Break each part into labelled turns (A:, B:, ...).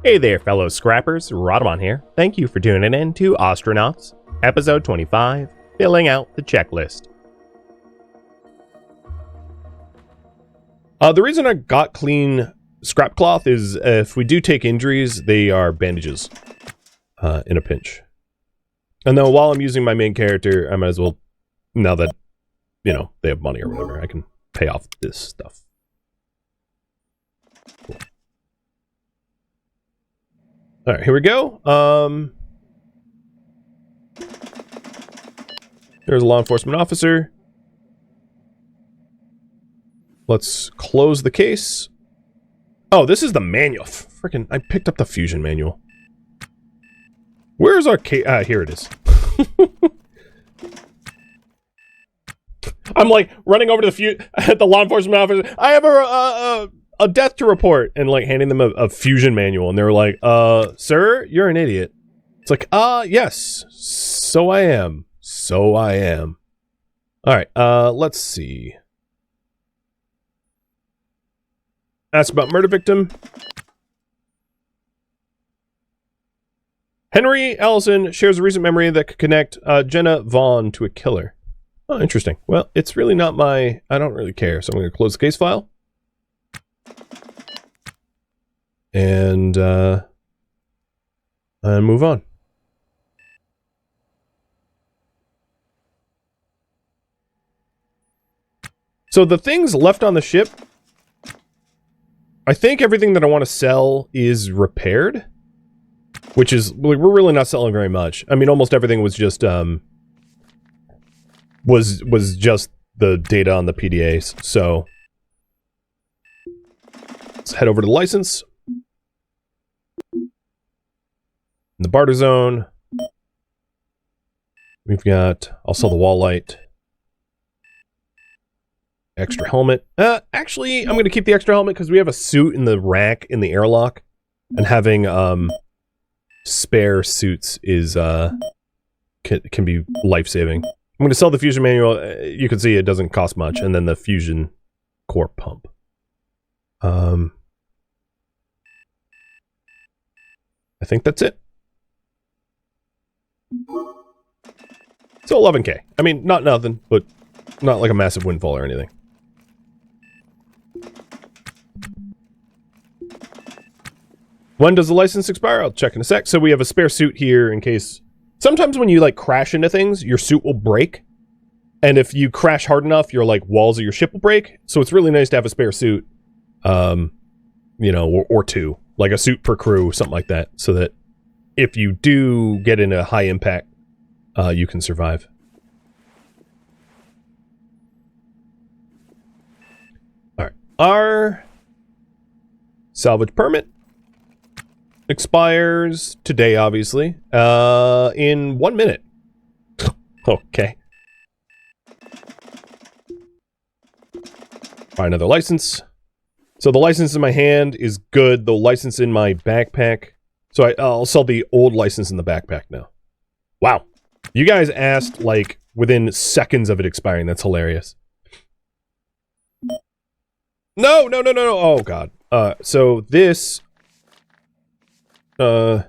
A: Hey there, fellow scrappers, Rhadamant here. Thank you for tuning in to Ostranauts, episode 25, filling out the checklist. The reason I got clean scrap cloth is if we do take injuries, they are bandages in a pinch. And then while I'm using my main character, I might as well, now that, you know, they have money or whatever, I can pay off this stuff. Cool. Alright, here we go. There's a law enforcement officer. Let's close the case. Oh, this is the manual. Freaking, I picked up the fusion manual. Where's our case? Here it is. I'm like running over to the law enforcement officer. I have a death to report, and like handing them a fusion manual, and they were like, sir, you're an idiot. It's like, yes, so I am. So I am. Alright, let's see. Ask about murder victim. Henry Allison shares a recent memory that could connect Jenna Vaughn to a killer. Oh, interesting. Well, it's really not my... I don't really care, so I'm going to close the case file. And move on. So the things left on the ship, I think everything that I want to sell is repaired, which is, we're really not selling very much. I mean, almost everything was just was just the data on the PDAs. So let's head over to the license. In the barter zone, we've got, I'll sell the wall light. Extra helmet. Actually, I'm going to keep the extra helmet because we have a suit in the rack in the airlock. And having spare suits is can be life-saving. I'm going to sell the fusion manual. You can see it doesn't cost much. And then the fusion core pump. I think that's it. So 11K. I mean, not nothing, but not like a massive windfall or anything. When does the license expire? I'll check in a sec. So we have a spare suit here in case... Sometimes when you, like, crash into things, your suit will break. And if you crash hard enough, your, like, walls of your ship will break. So it's really nice to have a spare suit. You know, or two. Like a suit per crew, something like that. So that if you do get in a high impact, you can survive. Alright. Our salvage permit expires today, obviously, in 1 minute. Okay. Buy another license. So the license in my hand is good. The license in my backpack. So I'll sell the old license in the backpack now. Wow. You guys asked, like, within seconds of it expiring. That's hilarious. No. Oh, God. So this... so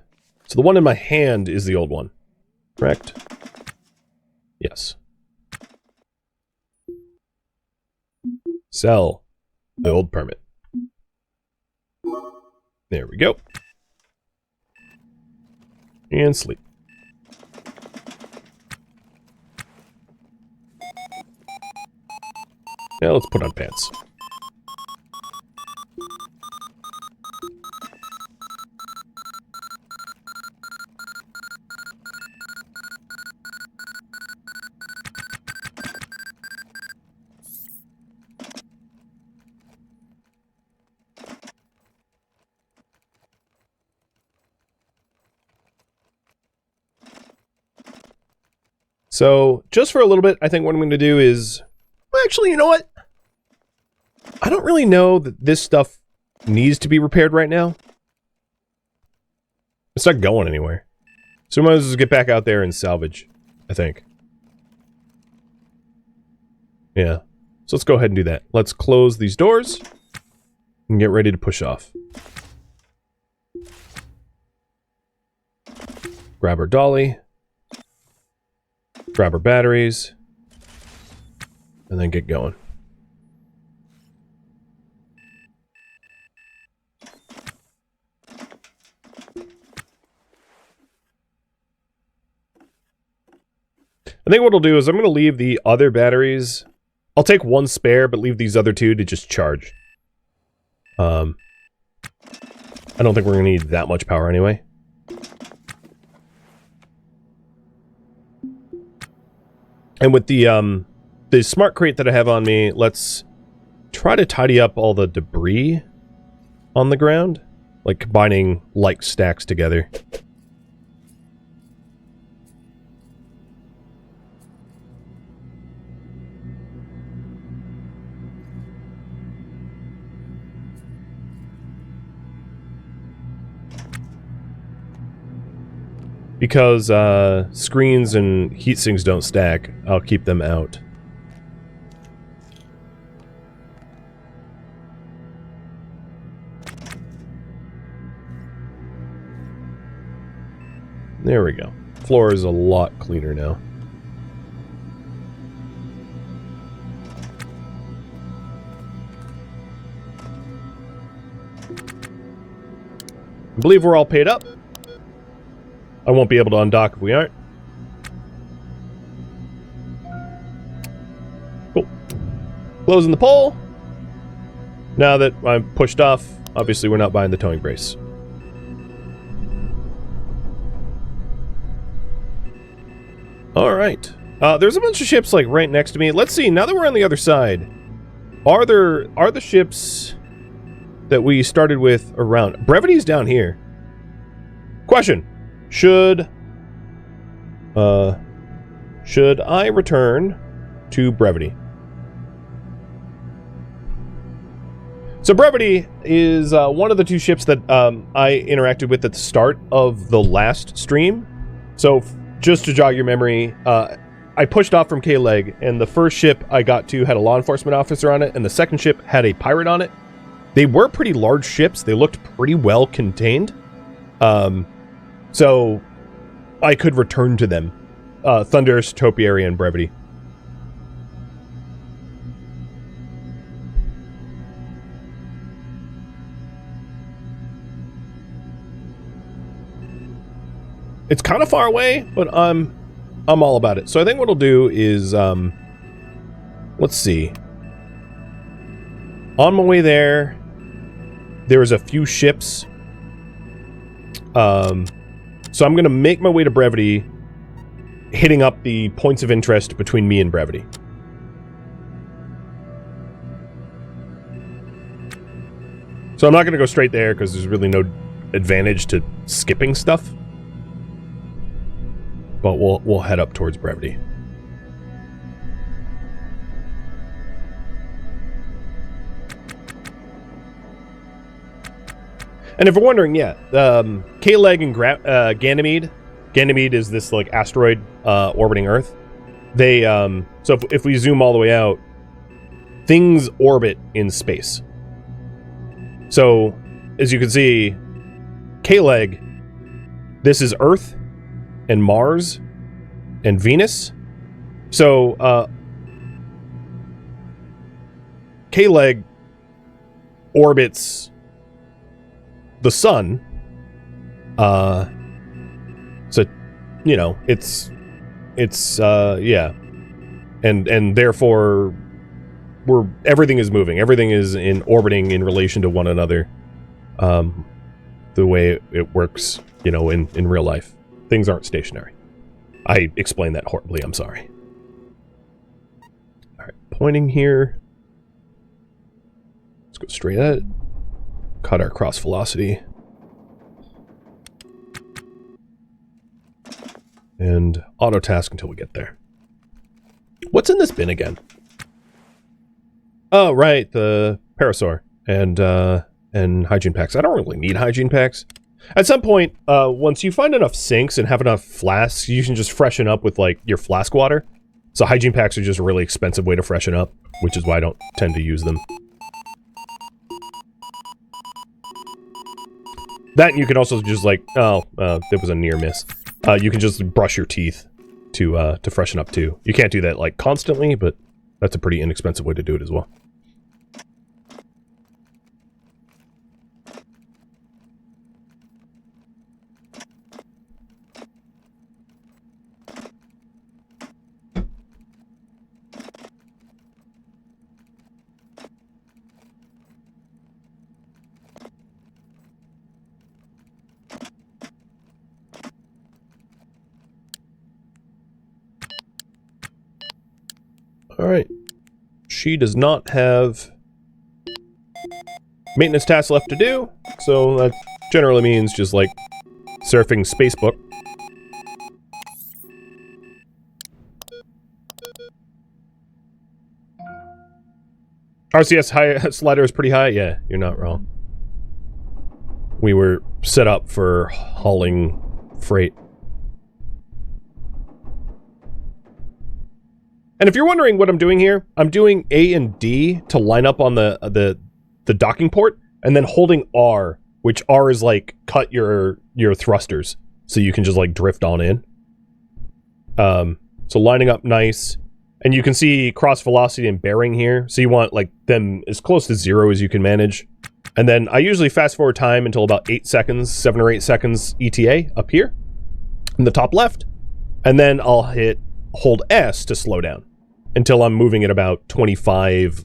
A: the one in my hand is the old one. Correct? Yes. Sell the old permit. There we go. And sleep. Now let's put on pants. So, just for a little bit, I think what I'm going to do is... Well, actually, you know what? I don't really know that this stuff needs to be repaired right now. It's not going anywhere. So we might as well get back out there and salvage, I think. Yeah. So let's go ahead and do that. Let's close these doors and get ready to push off. Grab our dolly. Grab our batteries. And then get going. I think what I'll do is I'm going to leave the other batteries. I'll take one spare, but leave these other two to just charge. I don't think we're going to need that much power anyway. And with the smart crate that I have on me, let's try to tidy up all the debris on the ground. Like combining like stacks together. Because screens and heat sinks don't stack, I'll keep them out. There we go. Floor is a lot cleaner now. I believe we're all paid up. I won't be able to undock if we aren't. Cool. Closing the pole. Now that I'm pushed off, obviously we're not buying the towing brace. Alright. There's a bunch of ships like right next to me. Let's see, now that we're on the other side, are the ships that we started with around? Brevity's down here. Question. Should I return to Brevity? So Brevity is one of the two ships that I interacted with at the start of the last stream. So just to jog your memory, I pushed off from K-Leg, and the first ship I got to had a law enforcement officer on it, and the second ship had a pirate on it. They were pretty large ships. They looked pretty well contained. So I could return to them. Thunderous, Topiary, and Brevity. It's kind of far away, but I'm all about it. So I think what I'll do is, let's see. On my way there, there's a few ships. So I'm going to make my way to Brevity, hitting up the points of interest between me and Brevity. So I'm not going to go straight there because there's really no advantage to skipping stuff. But we'll head up towards Brevity. And if you're wondering, yeah, K-Leg and Ganymede. Ganymede is this like asteroid orbiting Earth. They so if we zoom all the way out, things orbit in space. So as you can see, K-Leg, this is Earth and Mars and Venus. So K-Leg orbits the sun. So, you know, it's yeah. And therefore everything is moving. Everything is orbiting in relation to one another. The way it works, you know, in real life. Things aren't stationary. I explained that horribly, I'm sorry. Alright, pointing here. Let's go straight at it. Cut our cross velocity. And auto task until we get there. What's in this bin again? Oh, right, the parasaur and hygiene packs. I don't really need hygiene packs. At some point, once you find enough sinks and have enough flasks, you can just freshen up with, like, your flask water. So hygiene packs are just a really expensive way to freshen up, which is why I don't tend to use them. That, you can also just, like, oh, it was a near miss. You can just brush your teeth to freshen up too. You can't do that like constantly, but that's a pretty inexpensive way to do it as well. Alright. She does not have maintenance tasks left to do, so that generally means just, like, surfing Spacebook. RCS high slider is pretty high? Yeah, you're not wrong. We were set up for hauling freight. And if you're wondering what I'm doing here, I'm doing A and D to line up on the docking port, and then holding R, which R is like cut your thrusters, so you can just like drift on in. So lining up nice, and you can see cross velocity and bearing here. So you want like them as close to 0 as you can manage, and then I usually fast forward time until about 8 seconds, 7 or 8 seconds ETA up here in the top left, and then I'll hold S to slow down until I'm moving at about 25,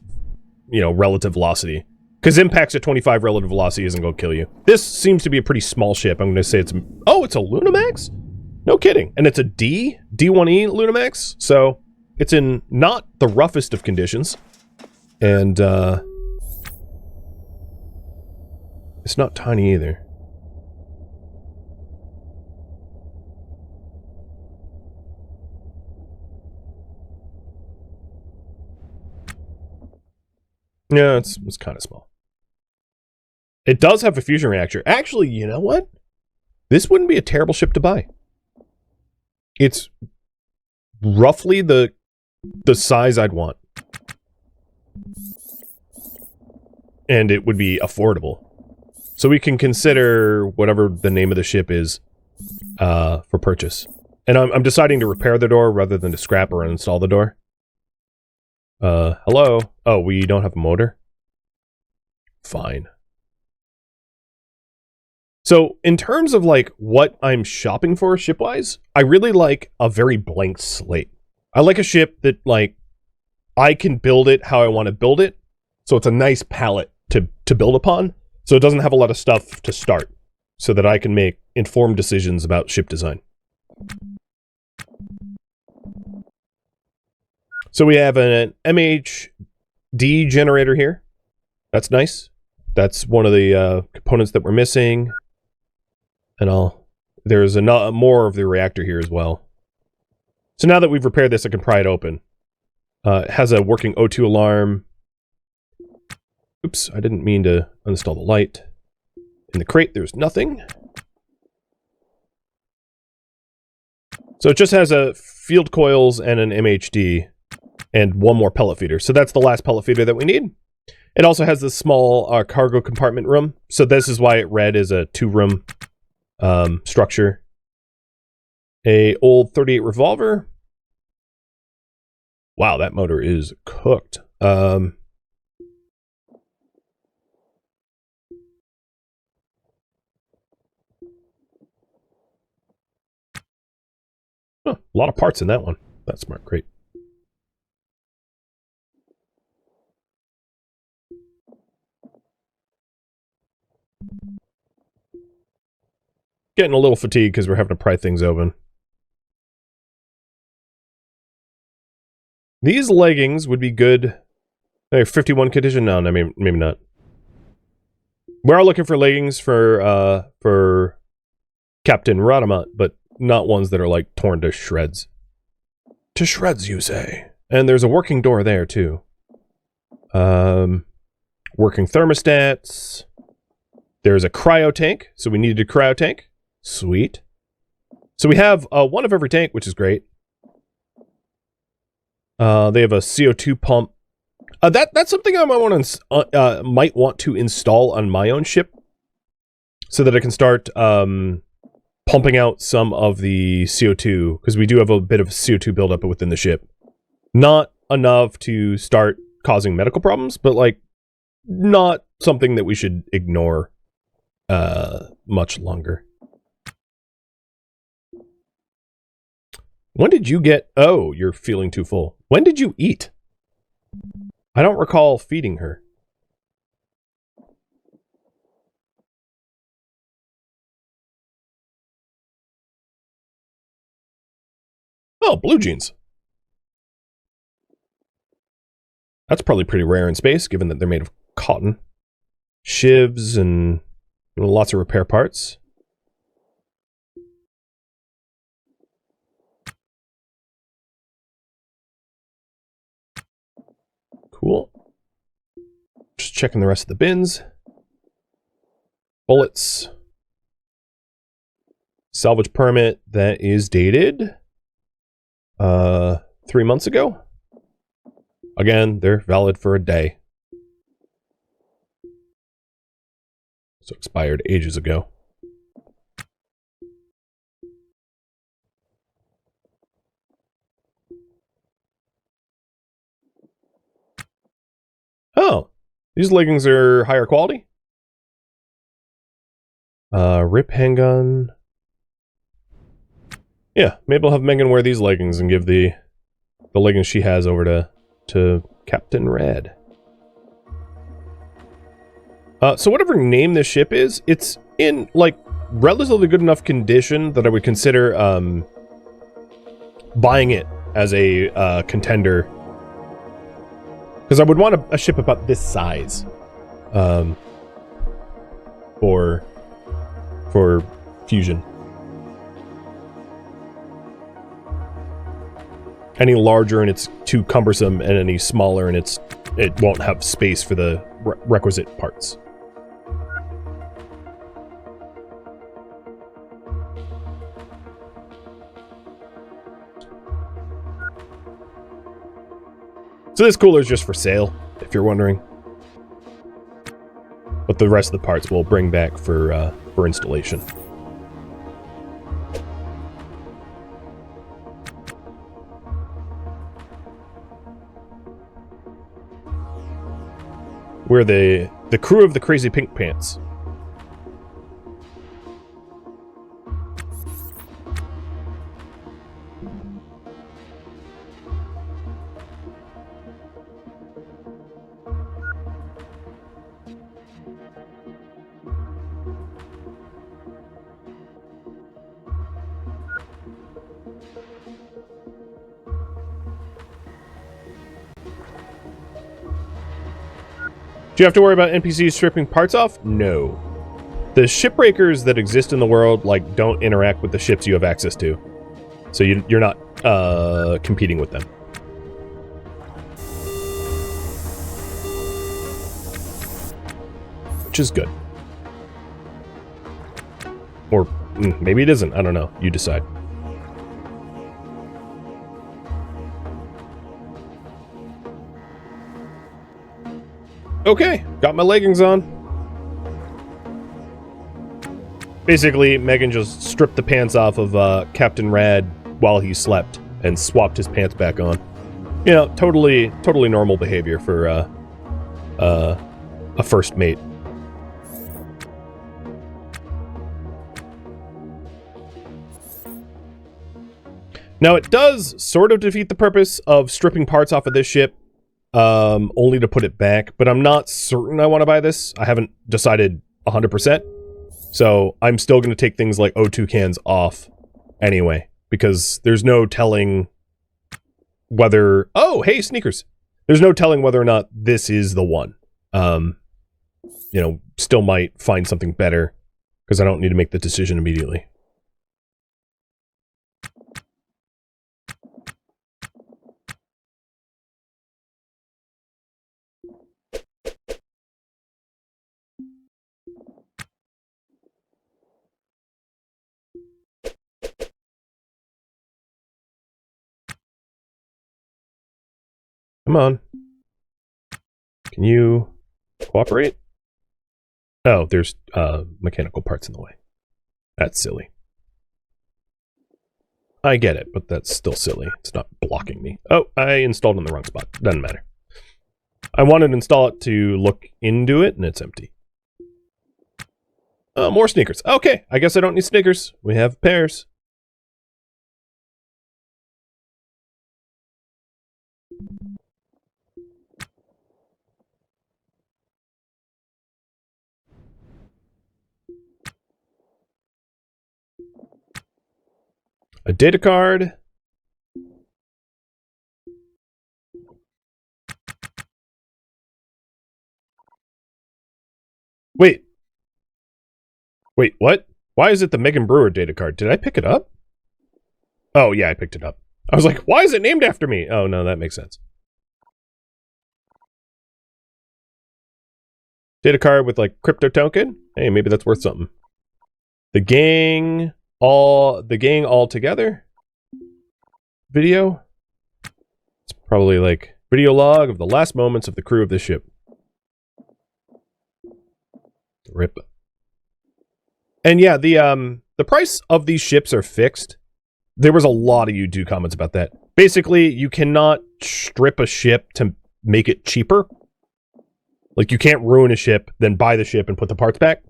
A: relative velocity. Because impacts at 25 relative velocity isn't going to kill you. This seems to be a pretty small ship. I'm going to say it's... Oh, it's a Lunamax? No kidding. And it's a D1E Lunamax. So it's in not the roughest of conditions. And it's not tiny either. Yeah, it's kind of small. It does have a fusion reactor. Actually, you know what? This wouldn't be a terrible ship to buy. It's roughly the size I'd want. And it would be affordable. So we can consider whatever the name of the ship is for purchase. And I'm deciding to repair the door rather than to scrap or uninstall the door. Hello? Oh, we don't have a motor? Fine. So, in terms of, like, what I'm shopping for ship-wise, I really like a very blank slate. I like a ship that, like, I can build it how I want to build it, so it's a nice palette to build upon, so it doesn't have a lot of stuff to start, so that I can make informed decisions about ship design. So we have an MHD generator here. That's nice. That's one of the components that we're missing. And there's more of the reactor here as well. So now that we've repaired this, I can pry it open. It has a working O2 alarm. Oops, I didn't mean to uninstall the light. In the crate, there's nothing. So it just has a field coils and an MHD. And one more pellet feeder. So that's the last pellet feeder that we need. It also has this small cargo compartment room. So this is why it read as a 2-room structure. A old 38 revolver. Wow, that motor is cooked. A lot of parts in that one. That's smart, great. Getting a little fatigued because we're having to pry things open. These leggings would be good. They're 51 condition? No, maybe not. We are looking for leggings for Captain Rhadamant, but not ones that are like torn to shreds. To shreds, you say? And there's a working door there too. Working thermostats. There's a cryo tank, so we needed a cryo tank. Sweet. So we have one of every tank, which is great. They have a CO2 pump. That's something I might want to install on my own ship, so that I can start pumping out some of the CO2, because we do have a bit of CO2 buildup within the ship. Not enough to start causing medical problems, but like not something that we should ignore much longer. When did you get... Oh, you're feeling too full. When did you eat? I don't recall feeding her. Oh, blue jeans. That's probably pretty rare in space, given that they're made of cotton. Shivs and lots of repair parts. Cool. Just checking the rest of the bins. Bullets. Salvage permit that is dated 3 months ago. Again, they're valid for a day. So expired ages ago. Oh, these leggings are higher quality. Rip handgun. Yeah, maybe I'll have Megan wear these leggings and give the leggings she has over to Captain Rad. So whatever name this ship is, it's in, like, relatively good enough condition that I would consider, buying it as a, contender. Because I would want a ship about this size, for Fusion. Any larger and it's too cumbersome, and any smaller and it won't have space for the requisite parts. So this cooler is just for sale, if you're wondering. But the rest of the parts we'll bring back for installation. We're the crew of the Crazy Pink Pants. Do you have to worry about NPCs stripping parts off? No. The shipbreakers that exist in the world, like, don't interact with the ships you have access to. So you're not, competing with them. Which is good. Or, maybe it isn't. I don't know. You decide. Okay, got my leggings on. Basically, Megan just stripped the pants off of Captain Rad while he slept and swapped his pants back on. You know, totally normal behavior for a first mate. Now, it does sort of defeat the purpose of stripping parts off of this ship, only to put it back, but I'm not certain I want to buy this. I haven't decided 100%. So I'm still going to take things like O2 cans off anyway, because there's no telling whether... Oh, hey, sneakers! There's no telling whether or not this is the one. You know, still might find something better, because I don't need to make the decision immediately. Come on. Can you cooperate? Oh, there's mechanical parts in the way. That's silly. I get it, but that's still silly. It's not blocking me. Oh, I installed in the wrong spot. Doesn't matter. I wanted to install it to look into it, and it's empty. Oh, more sneakers. Okay, I guess I don't need sneakers. We have pairs. A data card. Wait, what? Why is it the Megan Brewer data card? Did I pick it up? Oh, yeah, I picked it up. I was like, why is it named after me? Oh, no, that makes sense. Data card with, like, crypto token? Hey, maybe that's worth something. The gang all together? Video? It's probably, like, video log of the last moments of the crew of this ship. Rip. And yeah, the price of these ships are fixed. There was a lot of YouTube comments about that. Basically, you cannot strip a ship to make it cheaper. Like, you can't ruin a ship, then buy the ship and put the parts back.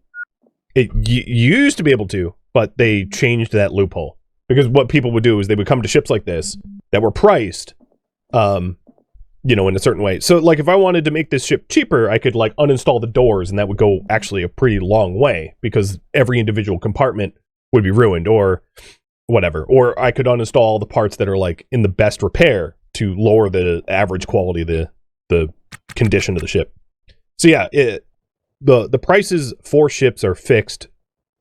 A: You used to be able to, but they changed that loophole. Because what people would do is they would come to ships like this that were priced, you know, in a certain way. So, like, if I wanted to make this ship cheaper, I could, like, uninstall the doors, and that would go actually a pretty long way, because every individual compartment would be ruined, or whatever. Or I could uninstall all the parts that are, like, in the best repair to lower the average quality of the condition of the ship. So, yeah, the prices for ships are fixed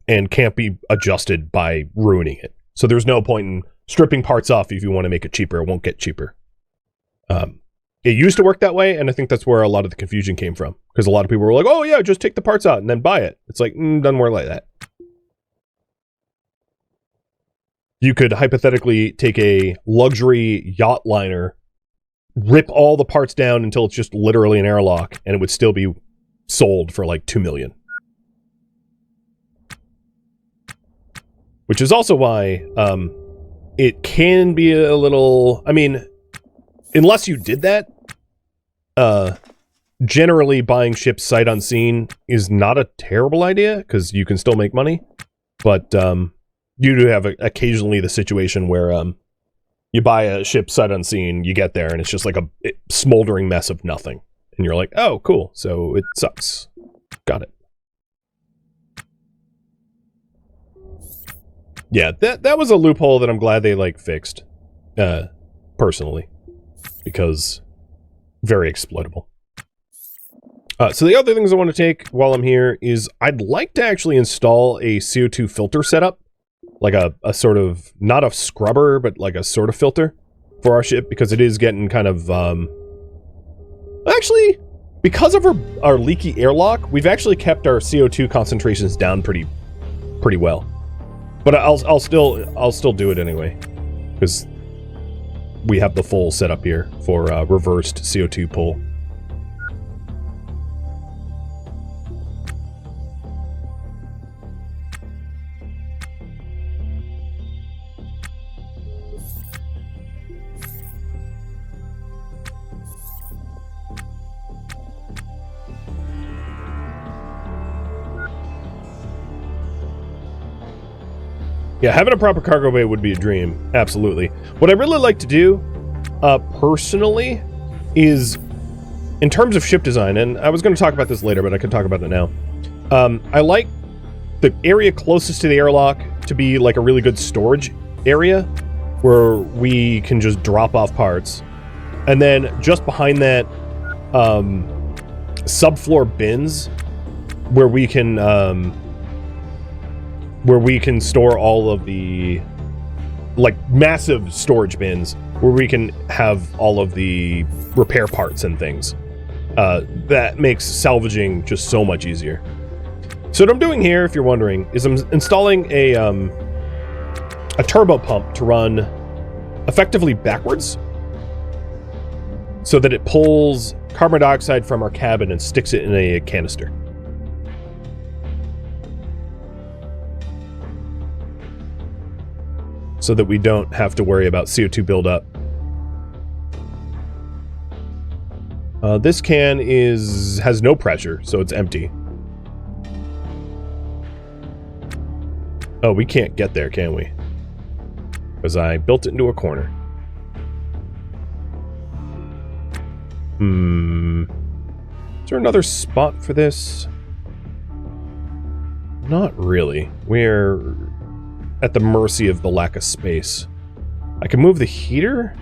A: and can't be adjusted by ruining it. So there's no point in stripping parts off if you want to make it cheaper. It won't get cheaper. It used to work that way, and I think that's where a lot of the confusion came from. Because a lot of people were like, oh yeah, just take the parts out and then buy it. It's like, doesn't work like that. You could hypothetically take a luxury yacht liner, rip all the parts down until it's just literally an airlock, and it would still be sold for like $2 million. Which is also why it can be a little... I mean, unless you did that, generally buying ships sight unseen is not a terrible idea, because you can still make money. But you do have occasionally the situation where you buy a ship sight unseen, you get there, and it's just like a smoldering mess of nothing. And you're like, oh, cool, so it sucks. Got it. Yeah, that was a loophole that I'm glad they, like, fixed, personally, because very exploitable. So the other things I want to take while I'm here is I'd like to actually install a CO2 filter setup, like a sort of, not a scrubber, but like a sort of filter for our ship, because it is getting kind of, actually, because of our leaky airlock, we've actually kept our CO2 concentrations down pretty well. But I'll still do it anyway, because we have the full setup here for reversed CO2 pull. Yeah, having a proper cargo bay would be a dream. Absolutely. What I really like to do, personally, is, in terms of ship design, and I was going to talk about this later, but I can talk about it now. I like the area closest to the airlock to be like a really good storage area where we can just drop off parts. And then just behind that, subfloor bins where we can store all of the, like, massive storage bins where we can have all of the repair parts and things. That makes salvaging just so much easier. So what I'm doing here, if you're wondering, is I'm installing a turbo pump to run effectively backwards so that it pulls carbon dioxide from our cabin and sticks it in a canister. so that we don't have to worry about CO2 buildup. This can has no pressure, so it's empty. Oh, we can't get there, can we? Because I built it into a corner. Is there another spot for this? Not really. We're at the mercy of the lack of space. I can move the heater?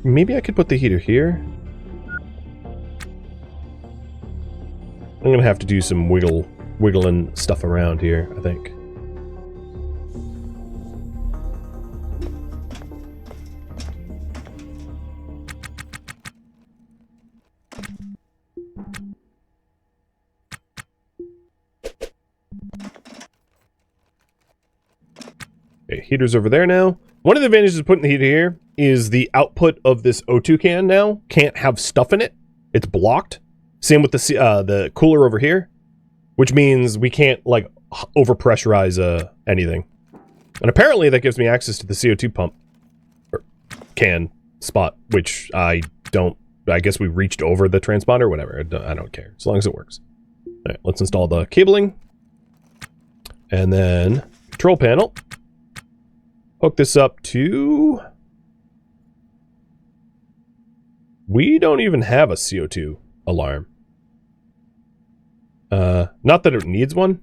A: Maybe I could put the heater here? I'm gonna have to do some wiggling stuff around here, I think. Okay, heater's over there now. One of the advantages of putting the heater here is the output of this O2 can now can't have stuff in it. It's blocked. Same with the cooler over here, which means we can't like overpressurize anything. And apparently that gives me access to the CO2 pump or can spot, which I guess we reached over the transponder, whatever. I don't care as long as it works. All right, let's install the cabling and then control panel. Hook this up to... We don't even have a CO2 alarm. Not that it needs one.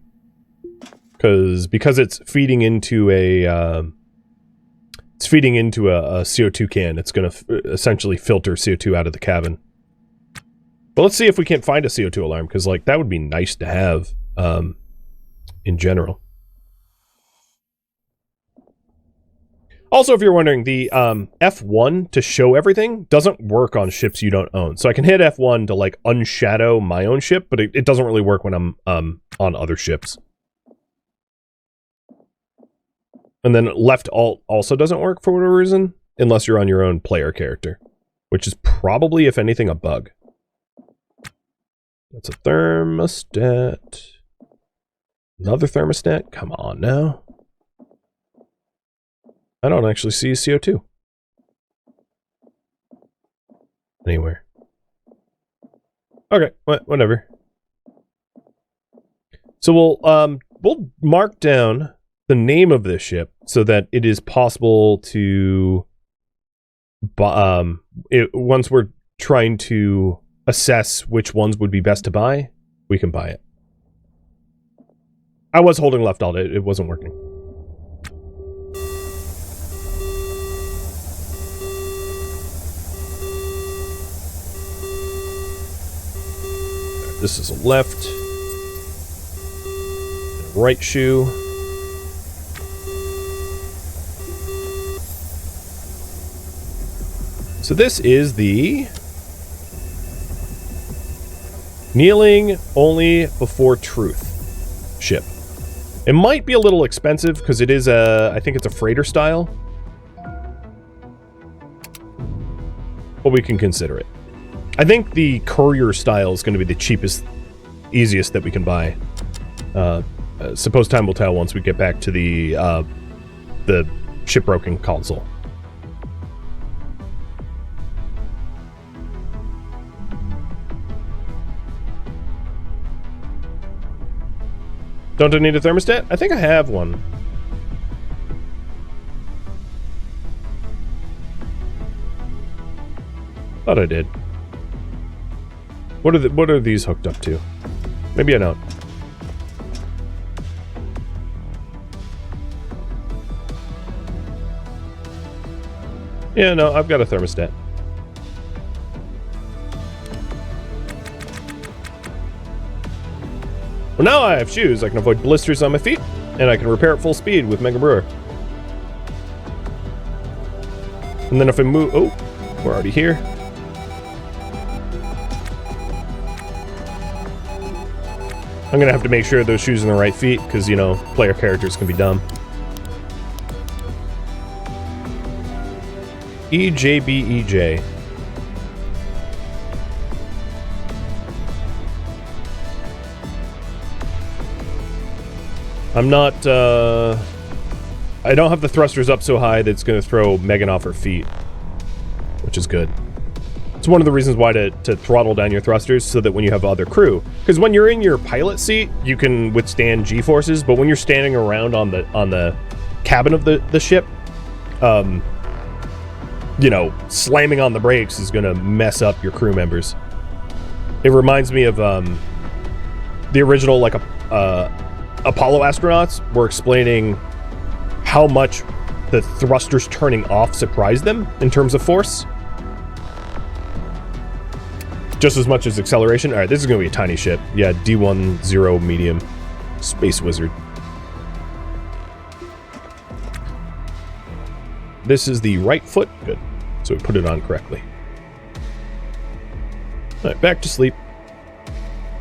A: Because it's feeding into a... it's feeding into a CO2 can. It's going to essentially filter CO2 out of the cabin. But let's see if we can't find a CO2 alarm, because like that would be nice to have in general. Also, if you're wondering, the F1 to show everything doesn't work on ships you don't own. So I can hit F1 to like unshadow my own ship, but it doesn't really work when I'm on other ships. And then left alt also doesn't work for whatever reason, unless you're on your own player character, which is probably, if anything, a bug. That's a thermostat. Another thermostat? Come on now. I don't actually see CO2 anywhere. Okay, whatever. So we'll mark down the name of this ship so that it is possible to once we're trying to assess which ones would be best to buy, we can buy it. I was holding left alt, it wasn't working. This is a left, and a right shoe. So this is the Kneeling Only Before Truth ship. It might be a little expensive because it is I think it's a freighter style. But we can consider it. I think the courier style is going to be the cheapest, easiest that we can buy. Suppose time will tell once we get back to the shipbroking console. Don't I need a thermostat? I think I have one. Thought I did. What are these hooked up to? Maybe I don't. Yeah, no, I've got a thermostat. Well, now I have shoes. I can avoid blisters on my feet, and I can repair at full speed with Mega Brewer. And then if I move... Oh, we're already here. I'm gonna have to make sure those shoes are in the right feet, because, you know, player characters can be dumb. EJBEJ. I'm not, I don't have the thrusters up so high that it's going to throw Megan off her feet, which is good. It's one of the reasons why to throttle down your thrusters, so that when you have other crew, because when you're in your pilot seat, you can withstand G-forces, but when you're standing around on the cabin of the ship, you know, slamming on the brakes is going to mess up your crew members. It reminds me of the original, like, Apollo astronauts were explaining how much the thrusters turning off surprised them in terms of force. Just as much as acceleration. All right, this is going to be a tiny ship. Yeah, D10 medium. Space Wizard. This is the right foot. Good. So we put it on correctly. All right, back to sleep.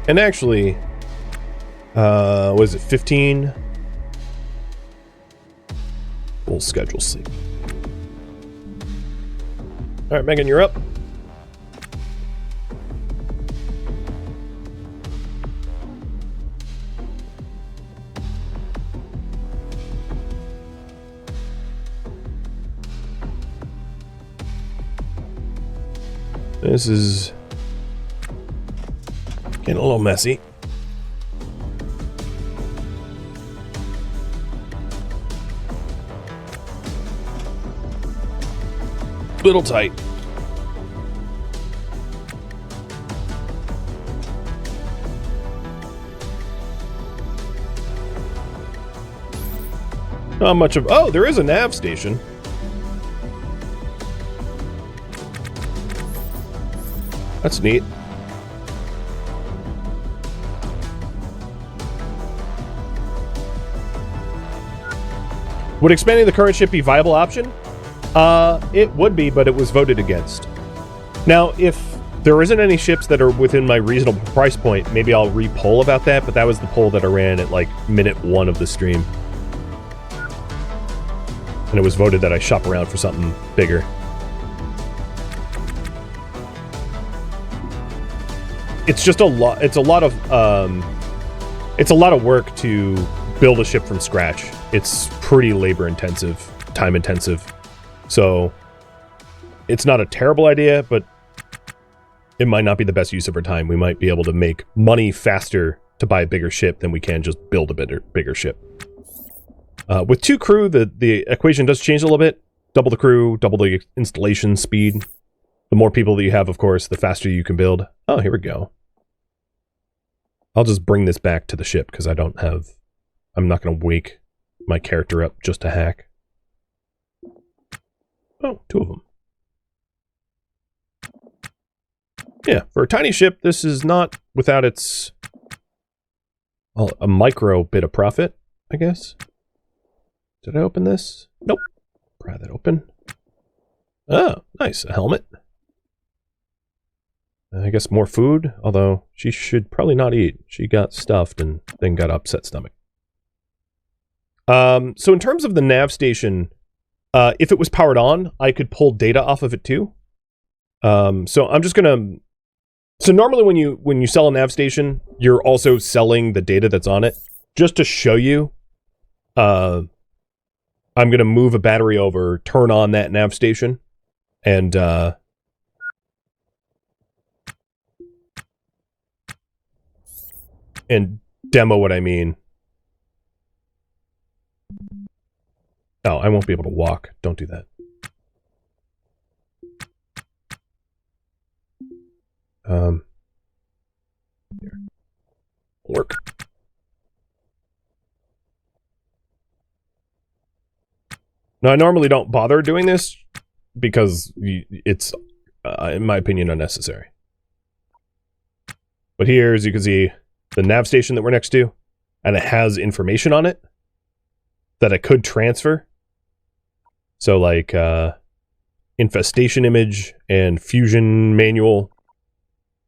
A: And actually, what is it, 15? We'll schedule sleep. All right, Megan, you're up. This is getting a little messy. Little tight. Not much of... Oh, there is a nav station. That's neat. Would expanding the current ship be a viable option? It would be, but it was voted against. Now, if there isn't any ships that are within my reasonable price point, maybe I'll re-poll about that, but that was the poll that I ran at, like, minute 1 of the stream. And it was voted that I shop around for something bigger. It's just a lot. It's a lot of work to build a ship from scratch. It's pretty labor intensive, time intensive. So it's not a terrible idea, but it might not be the best use of our time. We might be able to make money faster to buy a bigger ship than we can just build a bigger ship. With 2 crew, the equation does change a little bit. Double the crew, double the installation speed. The more people that you have, of course, the faster you can build. Oh, here we go. I'll just bring this back to the ship because I'm not going to wake my character up just to hack. Oh, 2 of them. Yeah, for a tiny ship, this is not without its... well, a micro bit of profit, I guess. Did I open this? Nope. Pry that open. Oh, nice. A helmet. I guess more food, although she should probably not eat. She got stuffed and then got upset stomach. So in terms of the nav station, if it was powered on, I could pull data off of it too. So I'm just gonna... So normally when you sell a nav station, you're also selling the data that's on it. Just to show you, I'm gonna move a battery over, turn on that nav station, and demo what I mean. Oh, I won't be able to walk. Don't do that. Here. Work. Now, I normally don't bother doing this because it's, in my opinion, unnecessary. But here, as you can see, the nav station that we're next to, and it has information on it that I could transfer. So like infestation image and fusion manual.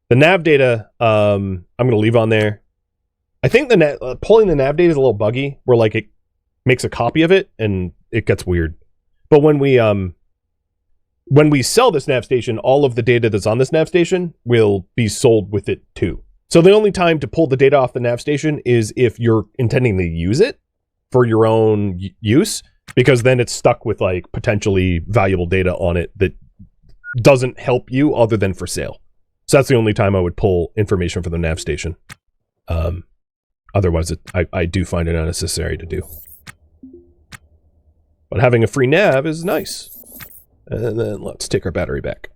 A: The nav data, I'm going to leave on there. I think the pulling the nav data is a little buggy, where like it makes a copy of it and it gets weird. But when we sell this nav station, all of the data that's on this nav station will be sold with it too. So the only time to pull the data off the nav station is if you're intending to use it. for your own use, because then it's stuck with like potentially valuable data on it that doesn't help you other than for sale. So that's the only time I would pull information from the nav station. Otherwise, I do find it unnecessary to do. But having a free nav is nice. And then let's take our battery back.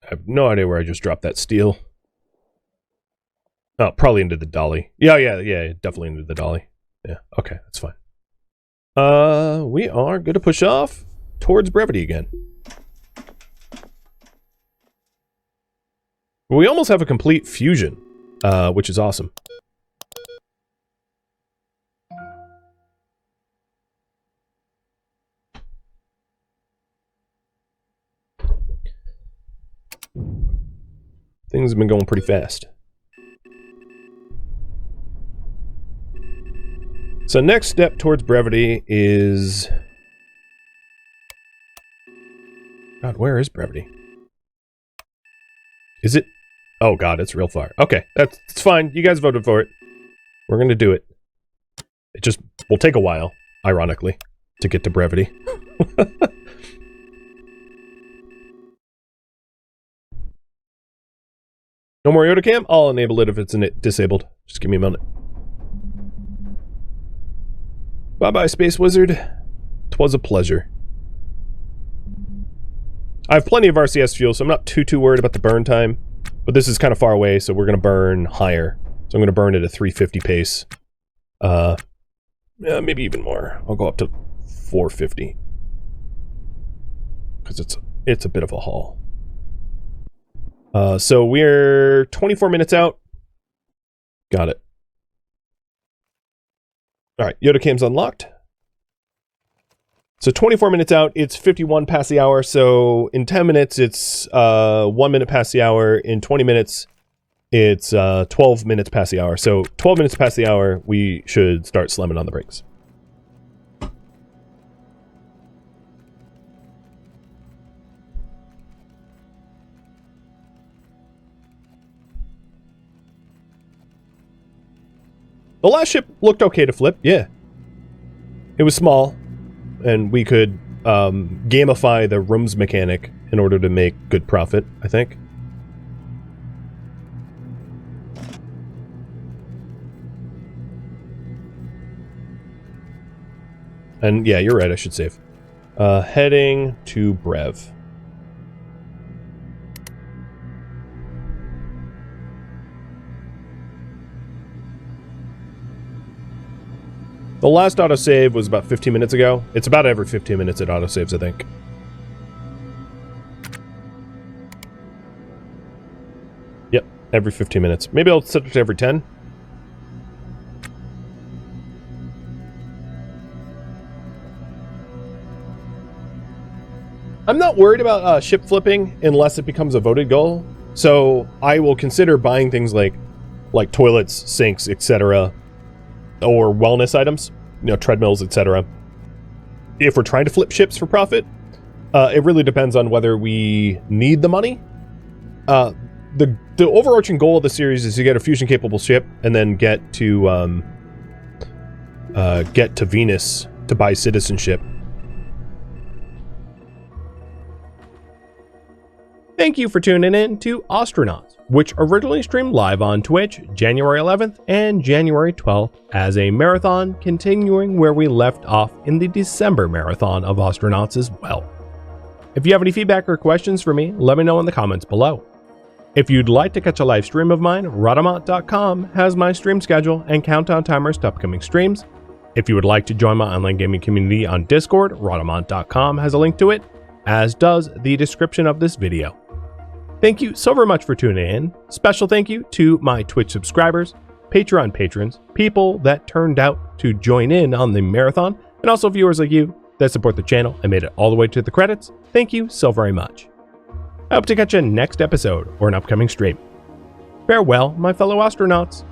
A: I have no idea where I just dropped that steel. Oh, probably into the dolly. Yeah, definitely into the dolly. Yeah, okay, that's fine. We are going to push off towards Brevity again. We almost have a complete fusion, which is awesome. Things have been going pretty fast. So next step towards Brevity is... God, where is Brevity? Is it? Oh God, it's real far. Okay, it's fine. You guys voted for it. We're gonna do it. It just will take a while, ironically, to get to Brevity. No more Yoda cam? I'll enable it if it's disabled. Just give me a minute. Bye-bye, Space Wizard. 'Twas a pleasure. I have plenty of RCS fuel, so I'm not too worried about the burn time. But this is kind of far away, so we're going to burn higher. So I'm going to burn at a 350 pace. Yeah, maybe even more. I'll go up to 450. Because it's a bit of a haul. So we're 24 minutes out. Got it. Alright, Yoda cam's unlocked. So 24 minutes out, it's 51 past the hour. So in 10 minutes, it's 1 minute past the hour. In 20 minutes, it's 12 minutes past the hour. So 12 minutes past the hour, we should start slamming on the brakes. The last ship looked okay to flip, yeah. It was small, and we could gamify the rooms mechanic in order to make good profit, I think. And yeah, you're right, I should save. Heading to Brev. The last autosave was about 15 minutes ago. It's about every 15 minutes it autosaves, I think. Yep, every 15 minutes. Maybe I'll set it to every 10. I'm not worried about ship flipping unless it becomes a voted goal. So I will consider buying things like toilets, sinks, etc., or wellness items, you know, treadmills, etc. If we're trying to flip ships for profit, it really depends on whether we need the money. The overarching goal of the series is to get a fusion-capable ship and then get to Venus to buy citizenship. Thank you for tuning in to Ostranauts, which originally streamed live on Twitch January 11th and January 12th as a marathon, continuing where we left off in the December marathon of Ostranauts as well. If you have any feedback or questions for me, let me know in the comments below. If you'd like to catch a live stream of mine, Rhadamant.com has my stream schedule and countdown timers to upcoming streams. If you would like to join my online gaming community on Discord, Rhadamant.com has a link to it, as does the description of this video. Thank you so very much for tuning in. Special thank you to my Twitch subscribers, Patreon patrons, people that turned out to join in on the marathon, and also viewers like you that support the channel and made it all the way to the credits. Thank you so very much. I hope to catch you next episode or an upcoming stream. Farewell, my fellow astronauts.